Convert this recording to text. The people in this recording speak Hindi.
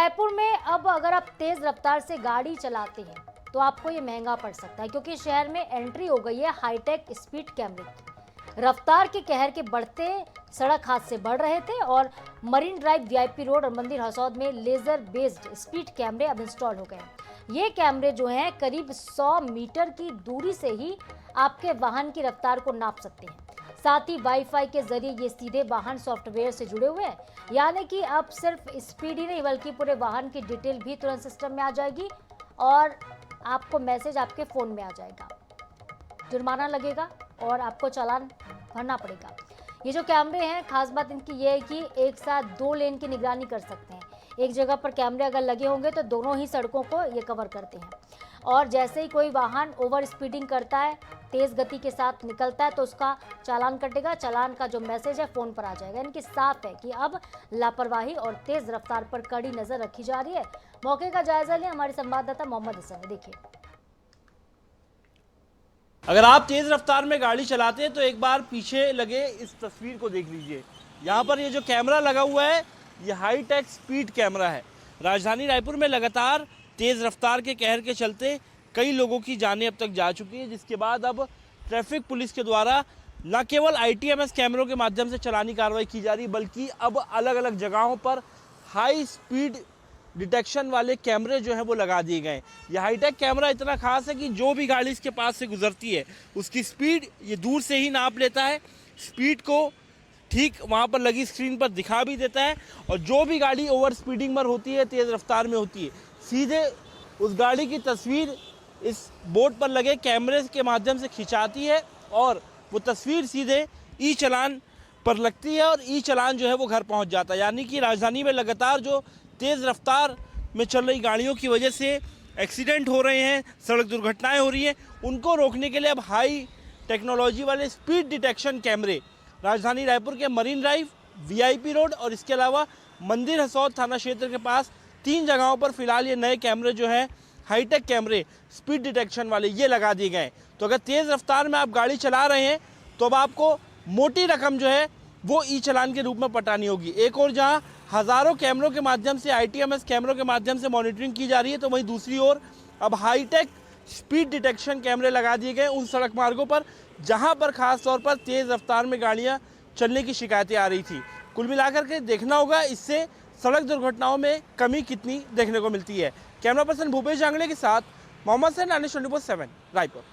रायपुर में अब अगर आप तेज रफ्तार से गाड़ी चलाते हैं तो आपको ये महंगा पड़ सकता है, क्योंकि शहर में एंट्री हो गई है हाईटेक स्पीड कैमरे की। रफ्तार के कहर के बढ़ते सड़क हादसे बढ़ रहे थे और मरीन ड्राइव, वीआईपी रोड और मंदिर हसौद में लेजर बेस्ड स्पीड कैमरे अब इंस्टॉल हो गए। ये कैमरे जो हैं करीब 100 मीटर की दूरी से ही आपके वाहन की रफ्तार को नाप सकते हैं। साथ ही वाईफाई के जरिए ये सीधे वाहन सॉफ्टवेयर से जुड़े हुए हैं, यानी कि अब सिर्फ स्पीड ही नहीं बल्कि पूरे वाहन की डिटेल भी तुरंत सिस्टम में आ जाएगी और आपको मैसेज आपके फ़ोन में आ जाएगा। जुर्माना लगेगा और आपको चालान भरना पड़ेगा। ये जो कैमरे हैं, खास बात इनकी ये है कि एक साथ 2 लेन की निगरानी कर सकते हैं। एक जगह पर कैमरे अगर लगे होंगे तो दोनों ही सड़कों को ये कवर करते हैं और जैसे ही कोई वाहन ओवर स्पीडिंग करता है, तेज़ गति के साथ निकलता है तो उसका चालान कटेगा। चालान का जो मैसेज है फ़ोन पर आ जाएगा। इनकी साफ है कि अब लापरवाही और तेज़ रफ्तार पर कड़ी नज़र रखी जा रही है। मौके का जायजा लें हमारे संवाददाता मोहम्मद हसन ने। देखिए, अगर आप तेज रफ्तार में गाड़ी चलाते हैं तो एक बार पीछे लगे इस तस्वीर को देख लीजिए। यहाँ पर ये जो कैमरा लगा हुआ है ये हाईटेक स्पीड कैमरा है। राजधानी रायपुर में लगातार तेज रफ्तार के कहर के चलते कई लोगों की जानें अब तक जा चुकी है, जिसके बाद अब ट्रैफिक पुलिस के द्वारा न केवल आईटीएमएस कैमरों के माध्यम से चालानी कार्रवाई की जा रही बल्कि अब अलग अलग जगहों पर हाई स्पीड डिटेक्शन वाले कैमरे जो है वो लगा दिए गए। ये हाईटेक कैमरा इतना खास है कि जो भी गाड़ी इसके पास से गुजरती है उसकी स्पीड ये दूर से ही नाप लेता है, स्पीड को ठीक वहाँ पर लगी स्क्रीन पर दिखा भी देता है और जो भी गाड़ी ओवर स्पीडिंग पर होती है, तेज़ रफ्तार में होती है, सीधे उस गाड़ी की तस्वीर इस बोर्ड पर लगे कैमरे के माध्यम से खिंचाती है और वो तस्वीर सीधे ई चालान पर लगती है और ई चालान जो है वो घर पहुँच जाता है। यानी कि राजधानी में लगातार जो तेज़ रफ्तार में चल रही गाड़ियों की वजह से एक्सीडेंट हो रहे हैं, सड़क दुर्घटनाएं हो रही हैं, उनको रोकने के लिए अब हाई टेक्नोलॉजी वाले स्पीड डिटेक्शन कैमरे राजधानी रायपुर के मरीन ड्राइव, वीआईपी रोड और इसके अलावा मंदिर हसौद थाना क्षेत्र के पास 3 जगहों पर फिलहाल ये नए कैमरे जो हैं हाईटेक कैमरे स्पीड डिटेक्शन वाले ये लगा दिए गए। तो अगर तेज़ रफ्तार में आप गाड़ी चला रहे हैं तो अब आपको मोटी रकम जो है वो ई चालान के रूप में पटानी होगी। एक और जहाँ हज़ारों कैमरों के माध्यम से, आईटीएमएस कैमरों के माध्यम से मॉनिटरिंग की जा रही है, तो वहीं दूसरी ओर अब हाईटेक स्पीड डिटेक्शन कैमरे लगा दिए गए उन सड़क मार्गों पर जहां पर खास तौर पर तेज़ रफ्तार में गाड़ियां चलने की शिकायतें आ रही थी। कुल मिलाकर के देखना होगा इससे सड़क दुर्घटनाओं में कमी कितनी देखने को मिलती है। कैमरा पर्सन भूपेश जांगड़े के साथ मोहम्मद हसन, 24/7 रायपुर।